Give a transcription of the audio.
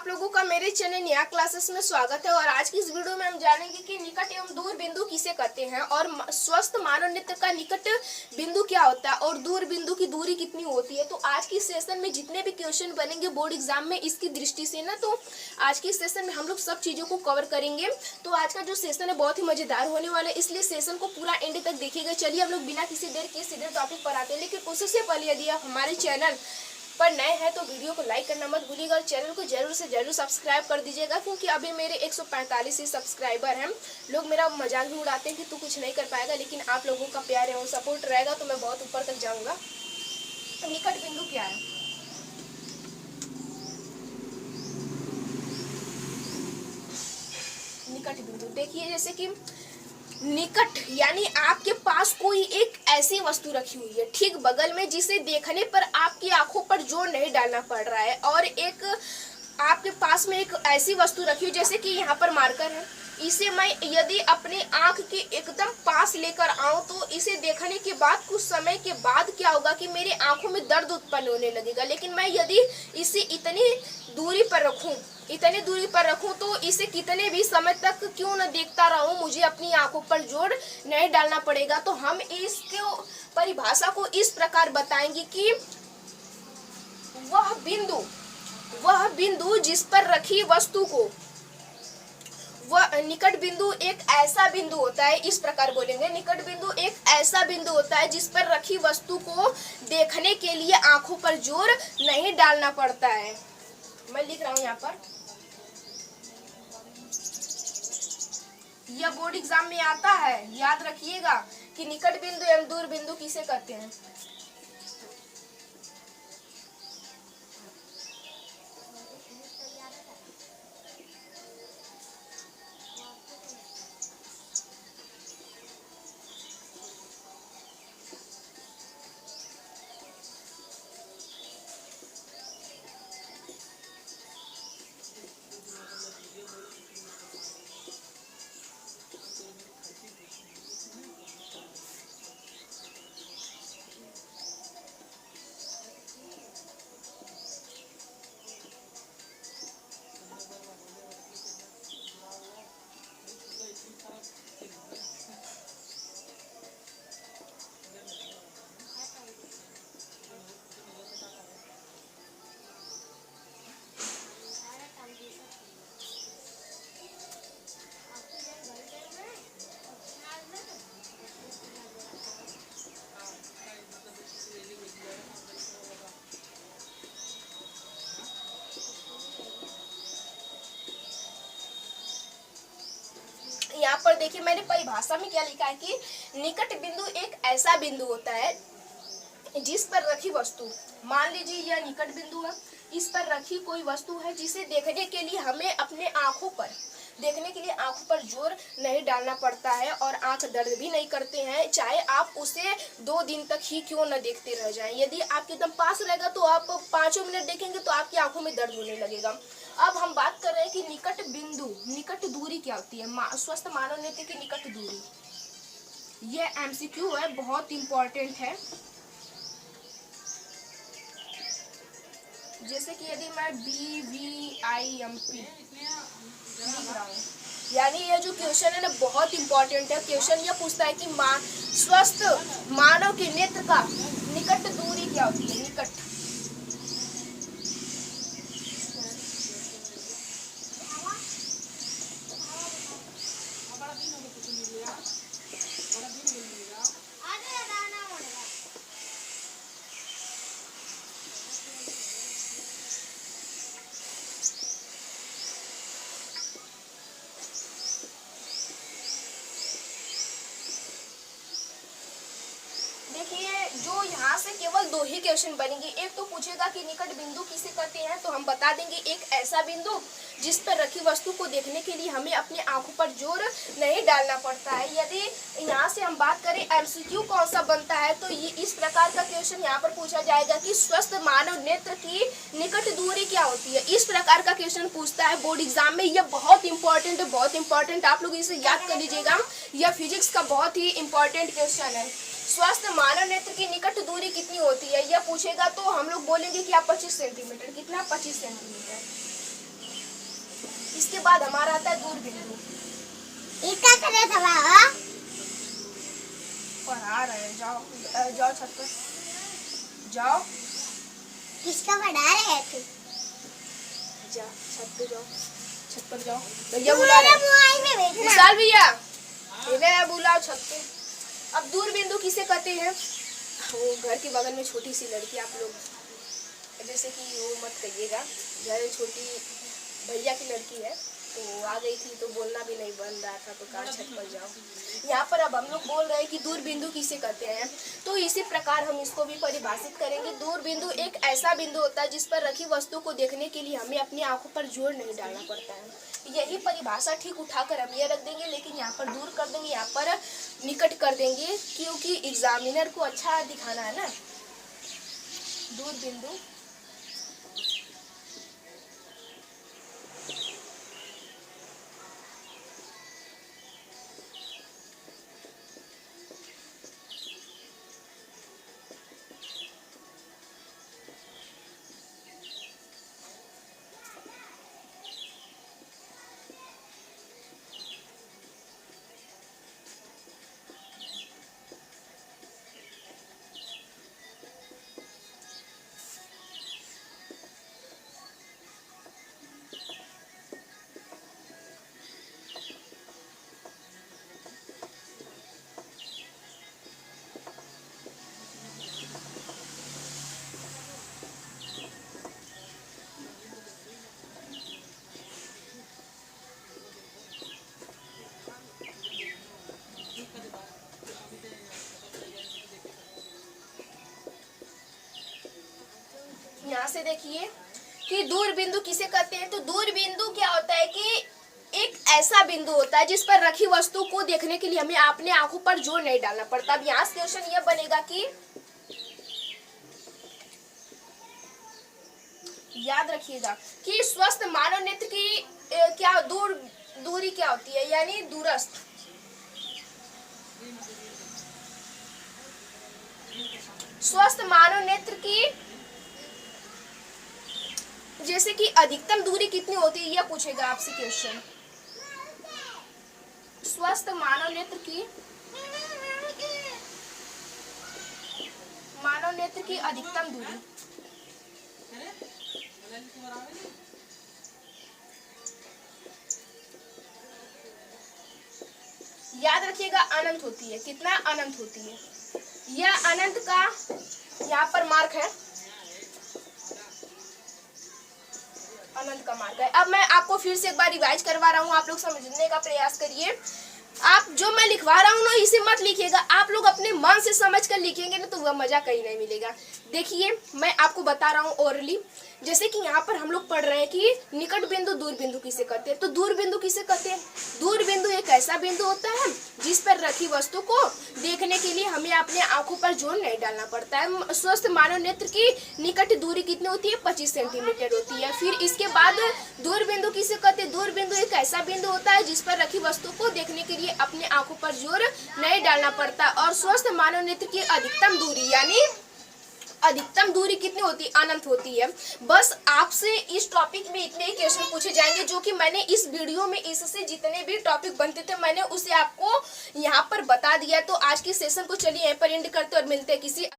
लोगों का मेरे चैनल नया क्लासेस में स्वागत है। और आज की इस वीडियो में हम जानेंगे कि निकट एवं दूर बिंदु किसे कहते हैं और स्वस्थ मानव नेत्र का निकट बिंदु क्या होता है और दूर बिंदु की दूरी कितनी होती है। तो आज की सेशन में जितने भी क्वेश्चन बनेंगे बोर्ड एग्जाम में इसकी दृष्टि से ना, तो आज की सेशन में हम लोग सब चीज़ों को कवर करेंगे। तो आज का जो सेशन है बहुत ही मजेदार होने वाला है, इसलिए सेशन को पूरा एंड तक देखिएगा। चलिए हम लोग बिना किसी देर के सीधे टॉपिक पर आते हैं, लेकिन उससे पहले यदि आप हमारे चैनल पर नए हैं तो वीडियो को लाइक करना मत भूलिएगा और चैनल को जरूर से जरूर सब्सक्राइब कर दीजिएगा, क्योंकि अभी मेरे 145 ही सब्सक्राइबर हैं। लोग मेरा मजाक भी उड़ाते हैं कि तू कुछ नहीं कर पाएगा, लेकिन आप लोगों का प्यार एवं सपोर्ट रहेगा तो मैं बहुत ऊपर तक जाऊंगा। तो निकट बिंदु क्या है? निकट बिंदु देखिए, जैसे कि निकट यानी आपके पास कोई एक ऐसी वस्तु रखी हुई है ठीक बगल में, जिसे देखने पर आपकी आंखों पर जोर नहीं डालना पड़ रहा है, और एक आपके पास में एक ऐसी वस्तु रखी हुई जैसे कि यहाँ पर मार्कर है। इसे मैं यदि अपने आंख के एकदम पास लेकर आऊं तो इसे देखने के बाद कुछ समय के बाद क्या होगा कि मेरी आंखों में दर्द उत्पन्न होने लगेगा। लेकिन मैं यदि इसे इतनी दूरी पर रखूं तो इसे कितने भी समय तक क्यों न देखता रहूं, मुझे अपनी आंखों पर जोर नहीं डालना पड़ेगा। तो हम इसके परिभाषा को इस प्रकार बताएंगे कि वह बिंदु जिस पर रखी वस्तु को, वह निकट बिंदु एक ऐसा बिंदु होता है, इस प्रकार बोलेंगे, निकट बिंदु एक ऐसा बिंदु होता है जिस पर रखी वस्तु को देखने के लिए आंखों पर जोर नहीं डालना पड़ता है। मैं लिख रहा हूं यहाँ पर, यह बोर्ड एग्जाम में आता है, याद रखिएगा कि निकट बिंदु एवं दूर बिंदु किसे कहते हैं। यहाँ पर देखिए मैंने परिभाषा में क्या लिखा है कि निकट बिंदु एक ऐसा बिंदु होता है जिस पर रखी वस्तु, मान लीजिए यह निकट बिंदु है, इस पर रखी कोई वस्तु है जिसे देखने के लिए हमें अपने आंखों पर जोर नहीं डालना पड़ता है और आंख दर्द भी नहीं करते हैं, चाहे आप उसे 2 दिन तक ही क्यों न देखते रह जाएं। यदि आपके एकदम पास रहेगा तो आप 5 मिनट देखेंगे तो आपकी आंखों में दर्द होने लगेगा। अब हम बात कर रहे हैं कि निकट दूरी क्या होती है, स्वस्थ मानव नेत्र की निकट दूरी। यह एमसीक्यू है, बहुत इंपॉर्टेंट है। जैसे कि यदि मैं BVIMP लिख रहा हूँ, यानी यह जो क्वेश्चन है ना बहुत इंपॉर्टेंट है। क्वेश्चन यह पूछता है कि स्वस्थ मानव के नेत्र का निकट दूरी क्या होती है। निकट जो यहाँ से केवल 2 ही क्वेश्चन बनेंगे। एक तो पूछेगा कि निकट बिंदु किसे कहते हैं, तो हम बता देंगे एक ऐसा बिंदु जिस पर रखी वस्तु को देखने के लिए हमें अपनी आंखों पर जोर नहीं डालना पड़ता है। यदि यहाँ से हम बात करें एमसीक्यू कौन सा बनता है, तो ये इस प्रकार का क्वेश्चन यहाँ पर पूछा जाएगा कि स्वस्थ मानव नेत्र की निकट दूरी क्या होती है। इस प्रकार का क्वेश्चन पूछता है बोर्ड एग्जाम में। यह बहुत इंपॉर्टेंट, आप लोग इसे याद कर लीजिएगा। यह फिजिक्स का बहुत ही इंपॉर्टेंट क्वेश्चन है। स्वस्थ मानव नेत्र की निकट दूरी कितनी होती है यह पूछेगा, तो हम लोग बोलेंगे कि आप 25 सेंटीमीटर। कितना? 25 सेंटीमीटर। इसके बाद हमारा आता है दूर बिंदु। इसका कलर था और आ रहे हैं, जाओ जाओ छत पर जाओ, किसका बना रहे थे? जा छत पे जाओ, छत पर जाओ, भैया बुला रहे हैं। मोबाइल में भेजना। विशाल भैया इन्हें बुलाओ छत पे। अब दूर बिंदु किसे कहते हैं? वो घर के बगल में छोटी सी लड़की, आप लोग जैसे कि वो मत कहिएगा, घर छोटी भैया की लड़की है, तो आ गई थी तो बोलना भी नहीं बन रहा था, तो कहा छत पर जाओ। यहाँ पर अब हम लोग बोल रहे हैं कि दूर बिंदु किसे कहते हैं, तो इसी प्रकार हम इसको भी परिभाषित करेंगे। दूर बिंदु एक ऐसा बिंदु होता है जिस पर रखी वस्तु को देखने के लिए हमें अपनी आंखों पर जोर नहीं डालना पड़ता है। यही परिभाषा ठीक उठाकर हम ये रख देंगे, लेकिन यहाँ पर दूर कर देंगे, यहाँ पर निकट कर देंगे, क्योंकि एग्जामिनर को अच्छा दिखाना है ना। दूर बिंदु यहाँ से देखिए कि दूर बिंदु किसे कहते हैं। तो दूर बिंदु क्या होता है कि एक ऐसा बिंदु होता है जिस पर रखी वस्तु को देखने के लिए हमें अपने आंखों पर जोर नहीं डालना पड़ता। अब यहाँ से क्वेश्चन यह बनेगा कि याद रखिएगा कि स्वस्थ मानव नेत्र की क्या दूरी क्या होती है, यानी दूरस्थ। स्वस्थ मानव नेत्र की जैसे कि अधिकतम दूरी कितनी होती है, यह पूछेगा आपसे क्वेश्चन। स्वस्थ मानव नेत्र की अधिकतम दूरी याद रखिएगा अनंत होती है। कितना? अनंत होती है। यह अनंत का यहाँ पर मार्क है, अनंत का मार्ग है। अब मैं आपको फिर से एक बार रिवाइज करवा रहा हूँ, आप लोग समझने का प्रयास करिए। आप जो मैं लिखवा रहा हूँ ना, इसे मत लिखिएगा, आप लोग अपने मन से समझ कर लिखेंगे ना, तो वह मजा कहीं नहीं मिलेगा। देखिए मैं आपको बता रहा हूँ ओरली, जैसे कि यहाँ पर हम लोग पढ़ रहे हैं कि निकट बिंदु दूर बिंदु किसे कहते हैं। तो दूर बिंदु किसे कहते हैं? दूर बिंदु एक ऐसा बिंदु होता है जिस पर रखी वस्तु को देखने के लिए हमें अपने आंखों पर जोर नहीं डालना पड़ता है। स्वस्थ मानव नेत्र की निकट दूरी कितनी होती है? 25 सेंटीमीटर होती है। फिर इसके बाद दूर बिंदु किसे कहते हैं? दूर बिंदु एक ऐसा बिंदु होता है जिस पर रखी वस्तु को देखने के लिए अपने आंखों पर जोर नहीं डालना पड़ता। और स्वस्थ मानव नेत्र की अधिकतम दूरी, यानी अधिकतम दूरी कितनी होती है? अनंत होती है। बस आपसे इस टॉपिक में इतने ही क्वेश्चन पूछे जाएंगे, जो कि मैंने इस वीडियो में इससे जितने भी टॉपिक बनते थे मैंने उसे आपको यहाँ पर बता दिया। तो आज की सेशन को चलिए यहीं पर एंड करते और मिलते हैं किसी